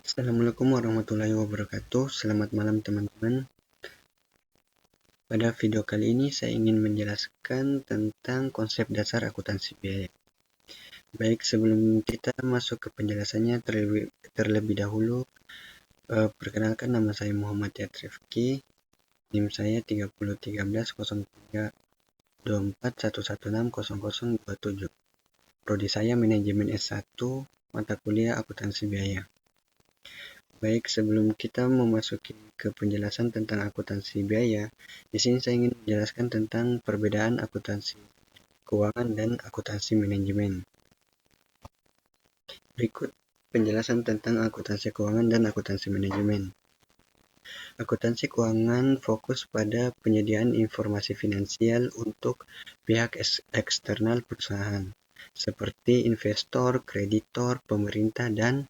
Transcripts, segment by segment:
Assalamualaikum warahmatullahi wabarakatuh. Selamat malam teman-teman. Pada video kali ini saya ingin menjelaskan tentang konsep dasar akuntansi biaya. Baik, sebelum kita masuk ke penjelasannya, terlebih dahulu perkenalkan, nama saya Muhammad Yat Rifki. NIM saya 3013012411600027. Prodi saya manajemen S1, mata kuliah akuntansi biaya. Baik, sebelum kita memasuki ke penjelasan tentang akuntansi biaya, di sini saya ingin menjelaskan tentang perbedaan akuntansi keuangan dan akuntansi manajemen. Berikut penjelasan tentang akuntansi keuangan dan akuntansi manajemen. Akuntansi keuangan fokus pada penyediaan informasi finansial untuk pihak eksternal perusahaan, seperti investor, kreditor, pemerintah, dan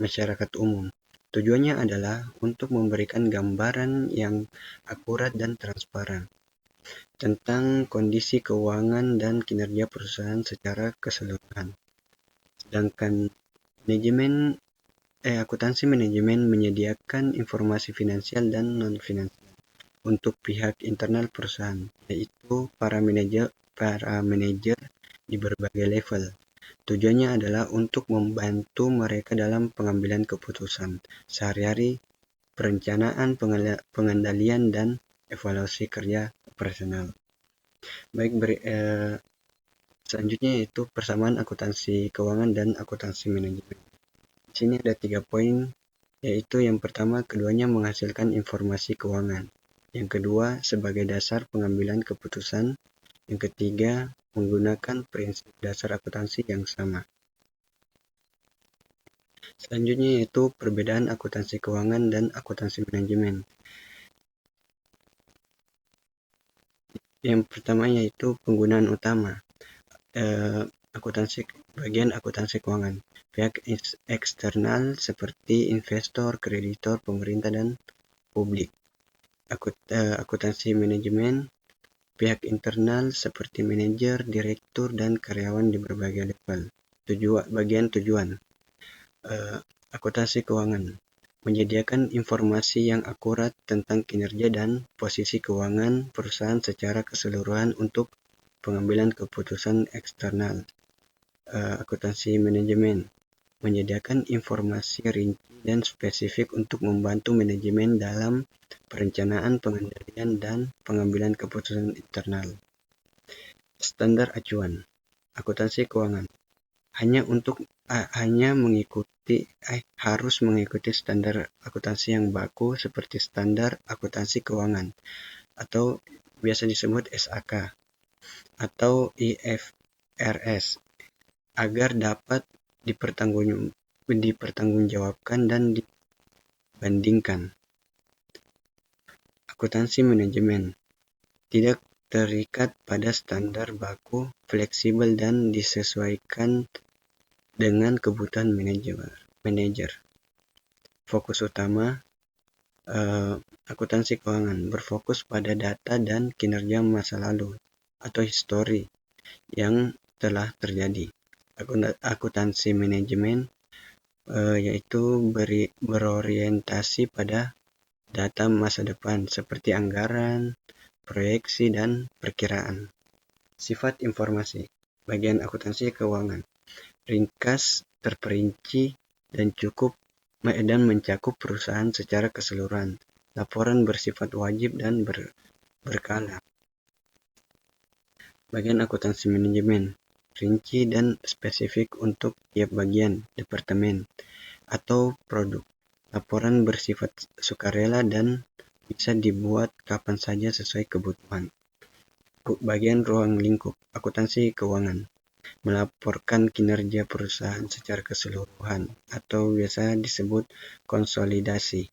masyarakat umum. Tujuannya adalah untuk memberikan gambaran yang akurat dan transparan tentang kondisi keuangan dan kinerja perusahaan secara keseluruhan. Sedangkan akuntansi manajemen menyediakan informasi finansial dan non-finansial untuk pihak internal perusahaan, yaitu para manajer di berbagai level. Tujuannya adalah untuk membantu mereka dalam pengambilan keputusan sehari-hari, perencanaan, pengendalian, dan evaluasi kerja operasional. Baik, selanjutnya yaitu persamaan akuntansi keuangan dan akuntansi manajemen. Di sini ada 3 poin, yaitu yang pertama, keduanya menghasilkan informasi keuangan. Yang kedua, sebagai dasar pengambilan keputusan. Yang ketiga, menggunakan prinsip dasar akuntansi yang sama. Selanjutnya yaitu perbedaan akuntansi keuangan dan akuntansi manajemen. Yang pertama yaitu penggunaan utama. Bagian akuntansi keuangan. Pihak eksternal seperti investor, kreditor, pemerintah, dan publik. Akuntansi manajemen. Pihak internal seperti manajer, direktur, dan karyawan di berbagai level. Bagian tujuan. Akuntansi keuangan menyediakan informasi yang akurat tentang kinerja dan posisi keuangan perusahaan secara keseluruhan untuk pengambilan keputusan eksternal. Akuntansi manajemen menyediakan informasi rinci dan spesifik untuk membantu manajemen dalam perencanaan, pengendalian, dan pengambilan keputusan internal. Standar acuan akuntansi keuangan harus mengikuti standar akuntansi yang baku seperti standar akuntansi keuangan atau biasa disebut SAK atau IFRS agar dapat dipertanggungjawabkan dan dibandingkan. Akuntansi manajemen tidak terikat pada standar baku, fleksibel, dan disesuaikan dengan kebutuhan manajer. Fokus utama akuntansi keuangan berfokus pada data dan kinerja masa lalu atau histori yang telah terjadi. Akuntansi manajemen yaitu berorientasi pada data masa depan seperti anggaran, proyeksi, dan perkiraan. Sifat informasi bagian akuntansi keuangan ringkas, terperinci, dan mencakup perusahaan secara keseluruhan. Laporan bersifat wajib dan berkala. Bagian akuntansi manajemen rinci dan spesifik untuk tiap bagian, departemen, atau produk. Laporan bersifat sukarela dan bisa dibuat kapan saja sesuai kebutuhan. Bagian ruang lingkup akuntansi keuangan melaporkan kinerja perusahaan secara keseluruhan atau biasa disebut konsolidasi.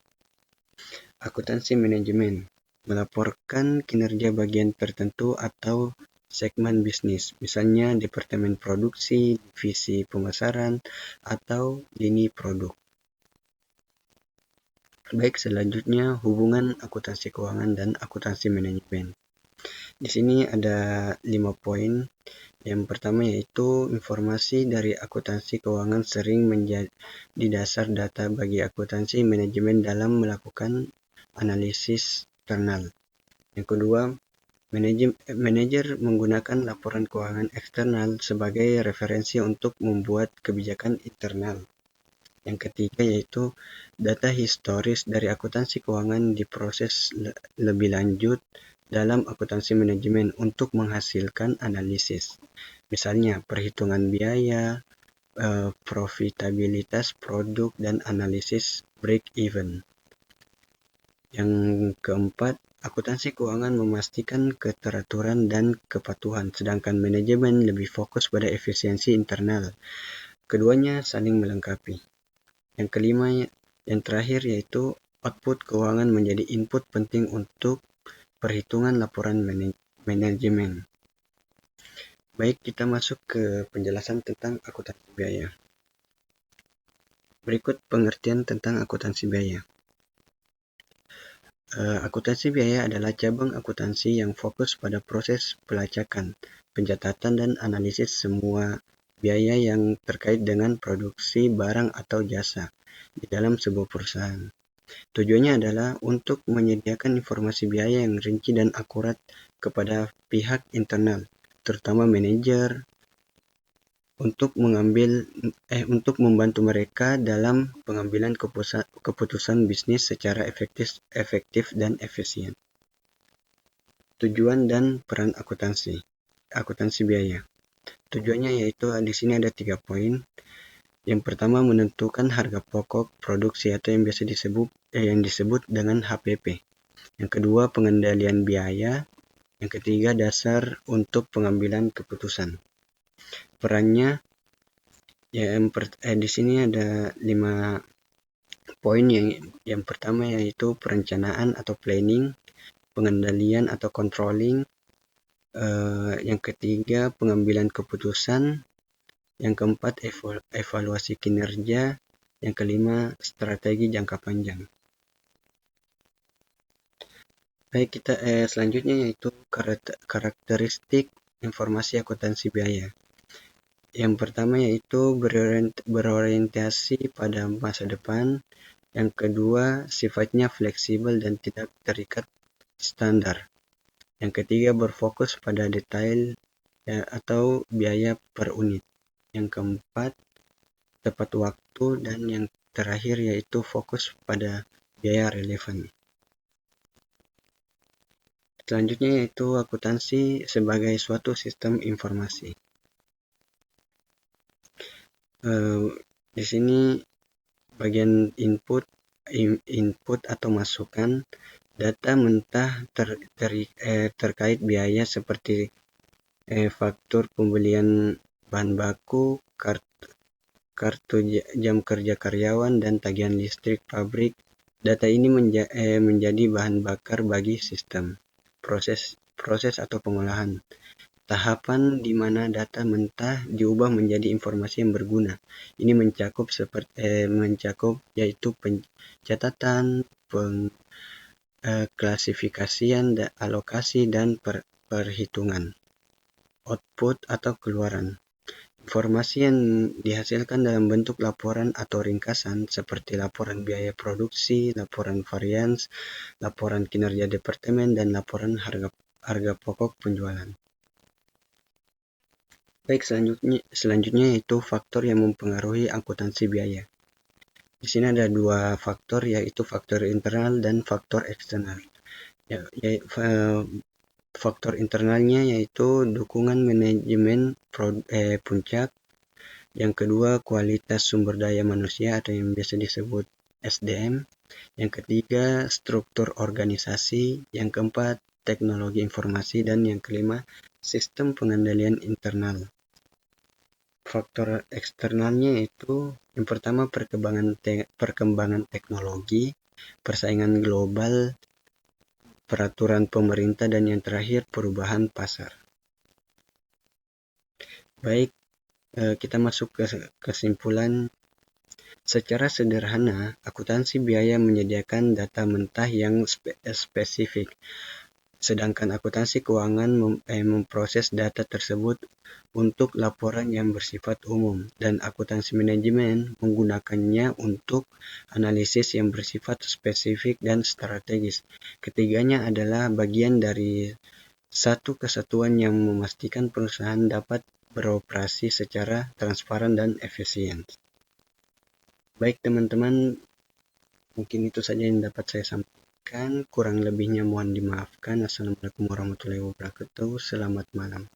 Akuntansi manajemen melaporkan kinerja bagian tertentu atau segmen bisnis, misalnya departemen produksi, divisi pemasaran, atau lini produk. Baik, selanjutnya hubungan akuntansi keuangan dan akuntansi manajemen. Di sini ada 5 poin. Yang pertama yaitu informasi dari akuntansi keuangan sering menjadi dasar data bagi akuntansi manajemen dalam melakukan analisis eksternal. Yang kedua, manajer menggunakan laporan keuangan eksternal sebagai referensi untuk membuat kebijakan internal. Yang ketiga yaitu data historis dari akuntansi keuangan diproses lebih lanjut dalam akuntansi manajemen untuk menghasilkan analisis. Misalnya perhitungan biaya, profitabilitas produk, dan analisis break-even. Yang keempat, akuntansi keuangan memastikan keteraturan dan kepatuhan, sedangkan manajemen lebih fokus pada efisiensi internal. Keduanya saling melengkapi. Yang kelima, yang terakhir yaitu output keuangan menjadi input penting untuk perhitungan laporan manajemen. Baik, kita masuk ke penjelasan tentang akuntansi biaya. Berikut pengertian tentang akuntansi biaya. Akuntansi biaya adalah cabang akuntansi yang fokus pada proses pelacakan, pencatatan, dan analisis semua biaya yang terkait dengan produksi barang atau jasa di dalam sebuah perusahaan. Tujuannya adalah untuk menyediakan informasi biaya yang rinci dan akurat kepada pihak internal, terutama manajer, untuk membantu mereka dalam pengambilan keputusan bisnis secara efektif dan efisien. Tujuan dan peran akuntansi biaya. Tujuannya yaitu di sini ada 3 poin. Yang pertama, menentukan harga pokok produksi atau yang biasa disebut dengan HPP. Yang kedua, pengendalian biaya. Yang ketiga, dasar untuk pengambilan keputusan. Perannya di sini ada 5 poin. Yang pertama yaitu perencanaan atau planning, pengendalian atau controlling, yang ketiga pengambilan keputusan, yang keempat evaluasi kinerja, yang kelima strategi jangka panjang. Baik, kita selanjutnya yaitu karakteristik informasi akuntansi biaya. Yang pertama yaitu berorientasi pada masa depan. Yang kedua, sifatnya fleksibel dan tidak terikat standar. Yang ketiga, berfokus pada detail atau biaya per unit. Yang keempat, tepat waktu, dan yang terakhir yaitu fokus pada biaya relevan. Selanjutnya yaitu akuntansi sebagai suatu sistem informasi. Di sini bagian input atau masukan data mentah terkait biaya seperti faktur pembelian bahan baku, kartu jam kerja karyawan, dan tagihan listrik pabrik. Data ini menjadi bahan bakar bagi sistem, proses atau pengolahan. Tahapan di mana data mentah diubah menjadi informasi yang berguna. Ini mencakup yaitu pencatatan, klasifikasian, alokasi, dan perhitungan. Output atau keluaran. Informasi yang dihasilkan dalam bentuk laporan atau ringkasan seperti laporan biaya produksi, laporan varians, laporan kinerja departemen, dan laporan harga pokok penjualan. Baik, selanjutnya yaitu faktor yang mempengaruhi akuntansi biaya. Di sini ada 2 faktor, yaitu faktor internal dan faktor eksternal. Faktor internalnya yaitu dukungan manajemen puncak. Yang kedua, kualitas sumber daya manusia atau yang biasa disebut SDM. Yang ketiga, struktur organisasi. Yang keempat, teknologi informasi. Dan yang kelima, sistem pengendalian internal. Faktor eksternalnya yaitu yang pertama perkembangan teknologi, persaingan global, peraturan pemerintah, dan yang terakhir perubahan pasar. Baik, kita masuk ke kesimpulan. Secara sederhana, akuntansi biaya menyediakan data mentah yang spesifik sedangkan akuntansi keuangan memproses data tersebut untuk laporan yang bersifat umum, dan akuntansi manajemen menggunakannya untuk analisis yang bersifat spesifik dan strategis. Ketiganya adalah bagian dari satu kesatuan yang memastikan perusahaan dapat beroperasi secara transparan dan efisien. Baik teman-teman, mungkin itu saja yang dapat saya sampaikan. Kurang lebihnya mohon dimaafkan. Assalamualaikum warahmatullahi wabarakatuh. Selamat malam.